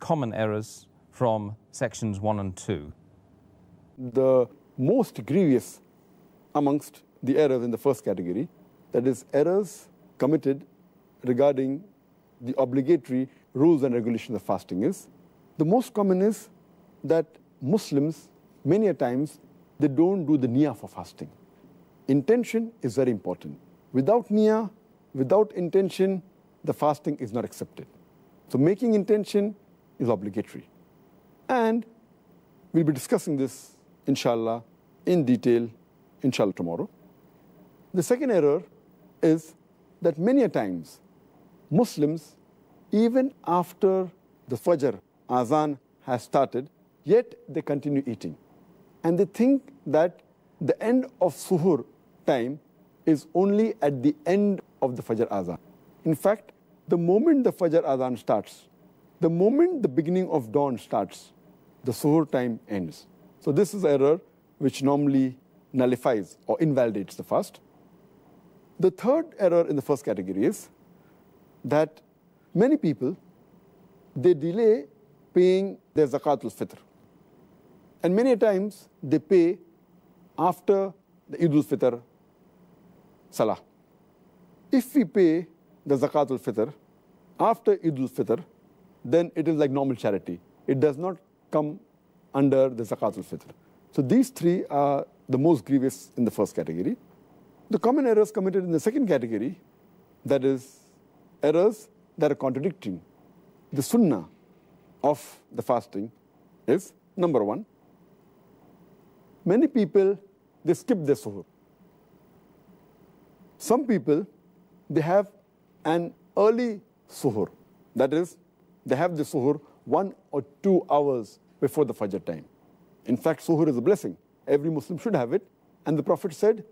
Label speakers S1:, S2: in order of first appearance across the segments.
S1: common errors from sections 1 and 2.
S2: The most grievous amongst the errors in the first category, that is errors committed regarding the obligatory rules and regulations of fasting, is the most common is that Muslims, many a times, they don't do the niyyah for fasting. Intention is very important. Without niyyah, without intention, the fasting is not accepted. So making intention is obligatory. And we'll be discussing this, inshallah, in detail, inshallah, tomorrow. The second error is that many a times, Muslims, even after the Fajr Azan has started, yet they continue eating. And they think that the end of Suhur time is only at the end of the Fajr Azan. In fact, the moment the Fajr Azan starts, the moment the beginning of dawn starts, the Suhur time ends. So this is an error which normally nullifies or invalidates the fast. The third error in the first category is that many people, they delay paying their Zakatul Fitr. And many times they pay after the Eid al-Fitr Salah. If we pay the Zakatul Fitr after Eid al-Fitr, then it is like normal charity. It does not come under the Zakatul Fitr. So these three are the most grievous in the first category. The common errors committed in the second category, that is errors that are contradicting the sunnah of the fasting, is number one, many people, they skip their suhoor. Some people, they have an early suhoor. That is, they have the suhoor 1 or 2 hours before the Fajr time. In fact, suhoor is a blessing. Every Muslim should have it. And the Prophet said,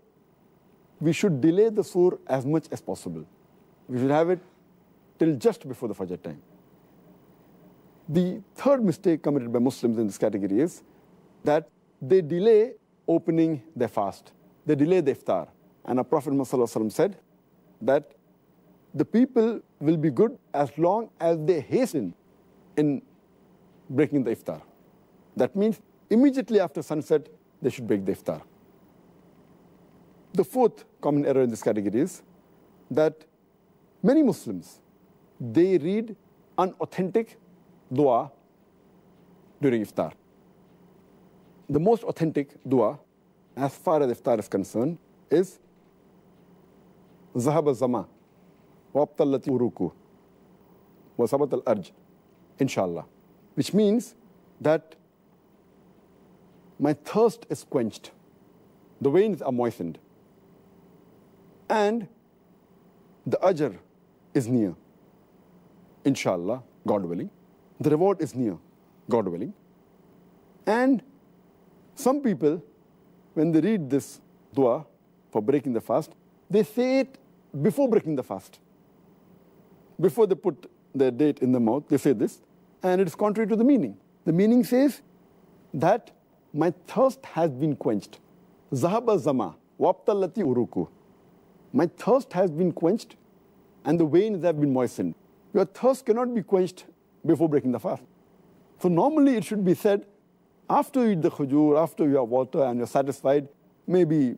S2: we should delay the suhoor as much as possible. We should have it till just before the Fajr time. The third mistake committed by Muslims in this category is that they delay opening their fast. They delay the iftar. And our Prophet Muhammad said that the people will be good as long as they hasten in breaking the iftar. That means immediately after sunset, they should break the iftar. The fourth common error in this category is that many Muslims, they read unauthentic dua during iftar. The most authentic dua, as far as iftar is concerned, is Zahab al-Zama, wa abtallati uruku, wa sabat al-arj, inshallah. Which means that my thirst is quenched, the veins are moistened, and the ajr is near, inshallah, God willing. The reward is near, God willing. And some people, when they read this dua for breaking the fast, they say it before breaking the fast. Before they put their date in the mouth, they say this, and it is contrary to the meaning. The meaning says that my thirst has been quenched. Zahaba zama, wabtallati uruku. My thirst has been quenched, and the veins have been moistened. Your thirst cannot be quenched before breaking the fast. So normally it should be said after you eat the khujur, after you have water and you're satisfied, maybe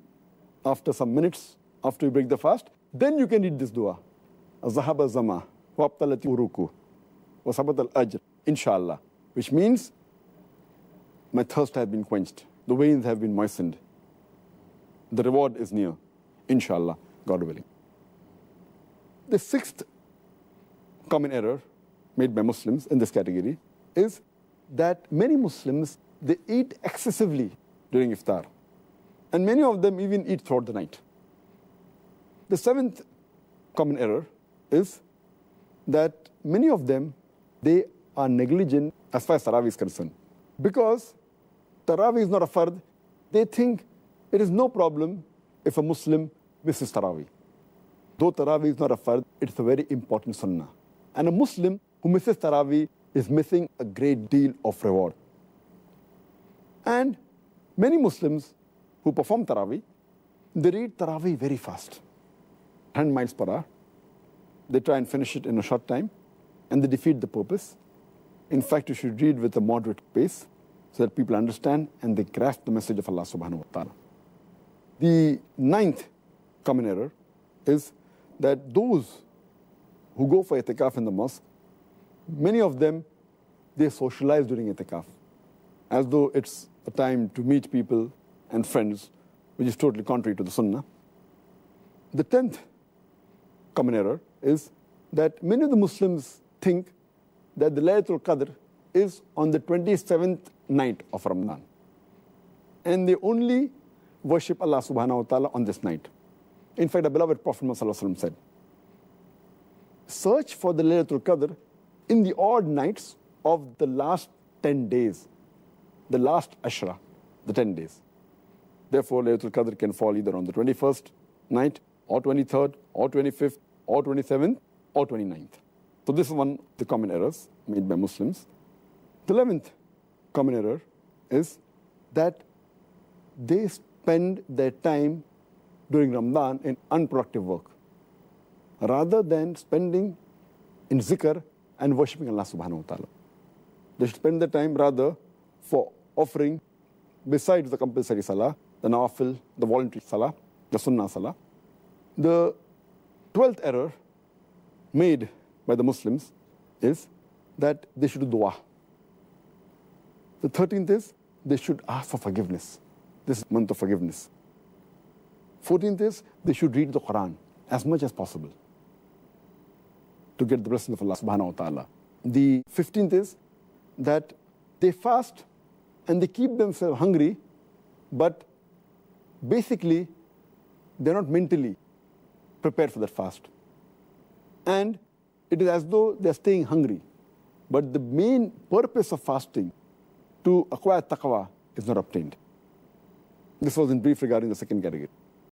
S2: after some minutes, after you break the fast, then you can read this dua. Zahaba zama, wabtalati uruku, wa sabat al-ajr, inshallah. Which means, my thirst has been quenched. The veins have been moistened. The reward is near, inshallah, God willing. The sixth common error made by Muslims in this category is that many Muslims, they eat excessively during iftar. And many of them even eat throughout the night. The seventh common error is that many of them, they are negligent as far as Tarawih is concerned. Because Tarawih is not a fard, they think it is no problem if a Muslim misses Tarawih. Though Tarawih is not a fard, it's a very important sunnah. And a Muslim who misses Tarawih is missing a great deal of reward. And many Muslims who perform Tarawih, they read Tarawih very fast, 10 miles per hour. They try and finish it in a short time, and they defeat the purpose. In fact, you should read with a moderate pace so that people understand and they grasp the message of Allah subhanahu wa ta'ala. The ninth common error is that those who go for itikaf in the mosque, many of them, they socialize during itikaf, as though it's a time to meet people and friends, which is totally contrary to the sunnah. The 10th common error is that many of the Muslims think that the Laylatul Qadr is on the 27th night of Ramadan. And they only worship Allah subhanahu wa ta'ala on this night. In fact, the beloved Prophet Muhammad said, search for the Laylatul Qadr in the odd nights of the last 10 days, the last Ashra, the 10 days. Therefore, Laylatul Qadr can fall either on the 21st night, or 23rd, or 25th, or 27th, or 29th. So this is one of the common errors made by Muslims. The 11th common error is that they spend their time during Ramadan in unproductive work, rather than spending in zikr and worshipping Allah subhanahu wa ta'ala. They should spend their time rather for offering, besides the compulsory salah, the nawafil, the voluntary salah, the sunnah salah. The 12th error made by the Muslims is that they should do dua. The 13th is they should ask for forgiveness. This is month of forgiveness. 14th is they should read the Quran as much as possible to get the blessing of Allah subhanahu wa ta'ala. The 15th is that they fast and they keep themselves hungry, but basically they're not mentally prepared for that fast. And it is as though they're staying hungry. But the main purpose of fasting, to acquire taqwa, is not obtained. This was in brief regarding the second category.